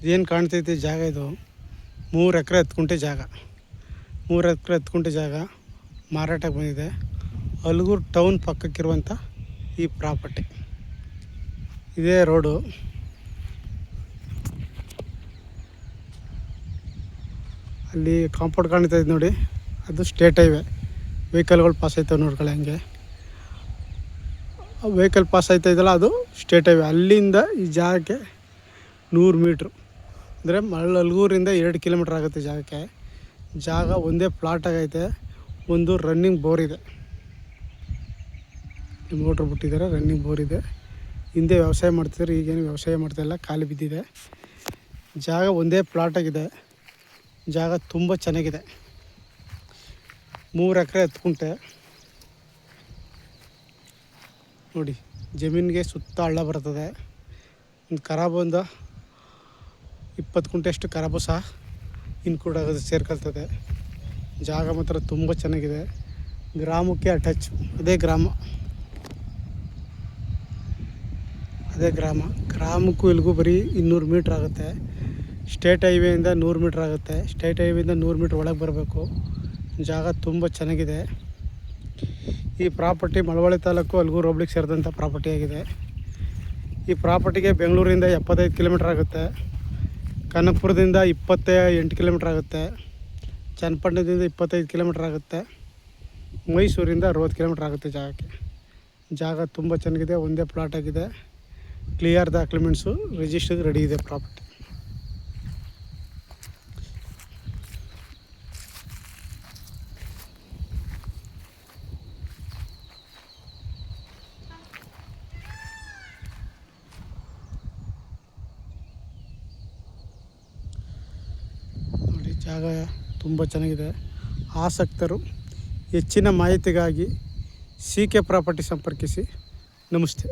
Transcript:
ಇದೇನು ಕಾಣ್ತೈತೆ ಜಾಗ ಇದು 3 ಎಕರೆ 10 ಗುಂಟೆ ಜಾಗ. 3 ಎಕರೆ 10 ಗುಂಟೆ ಜಾಗ ಮಾರಾಟಕ್ಕೆ ಬಂದಿದೆ. ಅಲ್ಗೂರು ಟೌನ್ ಪಕ್ಕಕ್ಕಿರುವಂಥ ಈ ಪ್ರಾಪರ್ಟಿ. ಇದೇ ರೋಡು. ಅಲ್ಲಿ ಕಾಂಪೌಂಡ್ ಕಾಣ್ತಾಯಿದೆ ನೋಡಿ, ಅದು ಸ್ಟೇಟ್ ಹೈವೇ. ವೆಹಿಕಲ್ಗಳು ಪಾಸ್ ಆಯ್ತವೆ ನೋಡ್ಕೊಳ್ಳಿ. ಹಂಗೆ ವೆಹಿಕಲ್ ಪಾಸ್ ಆಯ್ತಾ ಇದೆಯಲ್ಲ, ಅದು ಸ್ಟೇಟ್ ಹೈವೇ. ಅಲ್ಲಿಂದ ಈ ಜಾಗಕ್ಕೆ 100 ಮೀಟ್ರು ಅಂದರೆ ಅಲ್ಗೂರಿಂದ 2 ಕಿಲೋಮೀಟ್ರ್ ಆಗುತ್ತೆ ಜಾಗಕ್ಕೆ. ಜಾಗ ಒಂದೇ ಪ್ಲಾಟ್ ಆಗೈತೆ. ಒಂದು ರನ್ನಿಂಗ್ ಬೋರ್ ಇದೆ, ಮೋಟ್ರ್ ಬಿಟ್ಟಿದ್ದಾರೆ, ರನ್ನಿಂಗ್ ಬೋರ್ ಇದೆ. ಹಿಂದೆ ವ್ಯವಸಾಯ ಮಾಡ್ತಿದ್ದಾರೆ, ಈಗೇನು ವ್ಯವಸಾಯ ಮಾಡ್ತಾಯಿಲ್ಲ, ಖಾಲಿ ಬಿದ್ದಿದೆ. ಜಾಗ ಒಂದೇ ಪ್ಲಾಟ್ ಆಗಿದೆ. ಜಾಗ ತುಂಬ ಚೆನ್ನಾಗಿದೆ. 3 ಎಕರೆ 10 ಗುಂಟೆ ನೋಡಿ. ಜಮೀನಿಗೆ ಸುತ್ತ ಹಳ್ಳ ಬರ್ತದೆ. ಒಂದು ಖರಾಬು ಒಂದು 20 ಗುಂಟೆಯಷ್ಟು ಖರಾಬು ಸಹ ಇನ್ಕ್ಲೂಡ್ ಆಗೋದು, ಸೇರ್ಕೊಳ್ತದೆ. ಜಾಗ ಮಾತ್ರ ತುಂಬ ಚೆನ್ನಾಗಿದೆ. ಗ್ರಾಮಕ್ಕೆ ಅಟ್ಯಾಚ್. ಅದೇ ಗ್ರಾಮಕ್ಕೂ ಇಲ್ಲಿಗೂ ಬರೀ 200 ಮೀಟ್ರ್ ಆಗುತ್ತೆ. ಸ್ಟೇಟ್ ಹೈವೇಯಿಂದ 100 ಮೀಟ್ರ್ ಆಗುತ್ತೆ. ಸ್ಟೇಟ್ ಹೈವೇಯಿಂದ 100 ಮೀಟ್ರ್ ಒಳಗೆ ಬರಬೇಕು. ಜಾಗ ತುಂಬ ಚೆನ್ನಾಗಿದೆ. ಈ ಪ್ರಾಪರ್ಟಿ ಮಳವಳ್ಳಿ ತಾಲೂಕು ಅಲ್ಗೂರು ಹೋಬಳಿಗೆ ಸೇರಿದಂಥ ಪ್ರಾಪರ್ಟಿ ಆಗಿದೆ. ಈ ಪ್ರಾಪರ್ಟಿಗೆ ಬೆಂಗಳೂರಿಂದ 75 ಕಿಲೋಮೀಟ್ರ್ ಆಗುತ್ತೆ. ಕನಕಪುರದಿಂದ 28 ಕಿಲೋಮೀಟ್ರ್ ಆಗುತ್ತೆ. ಚನ್ನಪಟ್ಟಣದಿಂದ 25 ಕಿಲೋಮೀಟ್ರ್ ಆಗುತ್ತೆ. ಮೈಸೂರಿಂದ 60 ಕಿಲೋಮೀಟ್ರ್ ಆಗುತ್ತೆ ಜಾಗಕ್ಕೆ. ಜಾಗ ತುಂಬ ಚೆನ್ನಾಗಿದೆ. ಒಂದೇ ಪ್ಲಾಟ್ ಆಗಿದೆ. ಕ್ಲಿಯರ್ ಡಾಕ್ಯುಮೆಂಟ್ಸು, ರಿಜಿಸ್ಟರ್ ರೆಡಿ ಇದೆ ಪ್ರಾಪರ್ಟಿ. ನೋಡಿ, ಜಾಗ ತುಂಬ ಚೆನ್ನಾಗಿದೆ. ಆಸಕ್ತರು ಹೆಚ್ಚಿನ ಮಾಹಿತಿಗಾಗಿ CK ಪ್ರಾಪರ್ಟಿ ಸಂಪರ್ಕಿಸಿ. ನಮಸ್ತೆ.